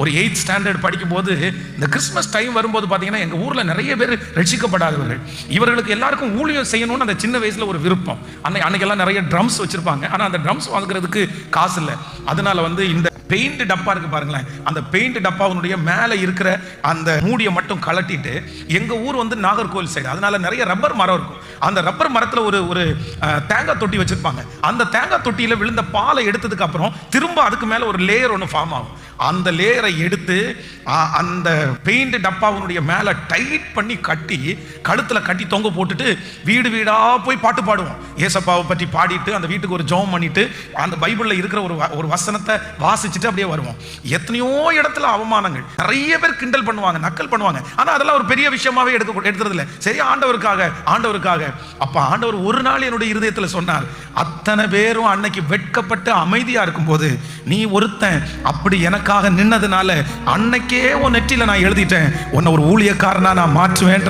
ஒரு 8th standard படிக்கும் போது இந்த கிறிஸ்மஸ் டைம் வரும்போது பார்த்தீங்கன்னா எங்கள் ஊரில் நிறைய பேர் ரட்சிக்கப்படாதவர்கள். இவர்களுக்கு எல்லாருக்கும் ஊழியம் செய்யணும்னு அந்த சின்ன வயசில் ஒரு விருப்பம். அன்னைக்கெல்லாம் நிறைய ட்ரம்ஸ் வச்சுருப்பாங்க. ஆனால் அந்த ட்ரம்ஸ் வாங்குறதுக்கு காசு இல்லை. அதனால இந்த பெயிண்ட் டப்பா இருக்கு பாருங்களேன், அந்த பெயிண்ட் டப்பாவுடைய மேலே இருக்கிற அந்த மூடியை மட்டும் கலட்டிட்டு, எங்கள் ஊர் நாகர்கோவில் சைடு, அதனால நிறைய ரப்பர் மரம் இருக்கும். அந்த ரப்பர் மரத்தில் ஒரு தேங்காய் தொட்டி வச்சிருப்பாங்க. அந்த தேங்காய் தொட்டியில் விழுந்த பாலை எடுத்ததுக்கு அப்புறம் திரும்ப அதுக்கு மேலே ஒரு லேயர் ஒன்று ஃபார்ம் ஆகும். அந்த லேயரை எடுத்து அந்த பெயிண்ட் டப்பாவுடைய மேலே டைட் பண்ணி கட்டி கழுத்தில் கட்டி தொங்க போட்டுட்டு வீடு வீடாக போய் பாட்டு பாடுவோம். ஏசப்பாவை பற்றி பாடிட்டு அந்த வீட்டுக்கு ஒரு ஜெபம் பண்ணிட்டு அந்த பைபிளில் இருக்கிற ஒரு வசனத்தை வாசிச்சுட்டு அப்படியே வருவோம். எத்தனையோ இடத்துல அவமானங்கள், நிறைய பேர் கிண்டல் பண்ணுவாங்க, நக்கல் பண்ணுவாங்க. ஆனால் அதெல்லாம் ஒரு பெரிய விஷயமாவே எடுக்கிறது இல்லை. சரி, ஆண்டவருக்காக. அப்ப ஆண்டவர் ஒரு நாள் என்னுடைய இருதயத்தில் சொன்னார், அத்தனை பேரும் அன்னைக்கு வெட்கப்பட்டு அமைதியா இருக்கும்போது நீ ஒருத்தன் அப்படி எனக்காக நின்னதுனால அன்னைக்கே உன் நெற்றியில நான் எழுதிட்டேன், உன்னை ஒரு ஊழியக்காரனா நான் மாற்றுவேன்.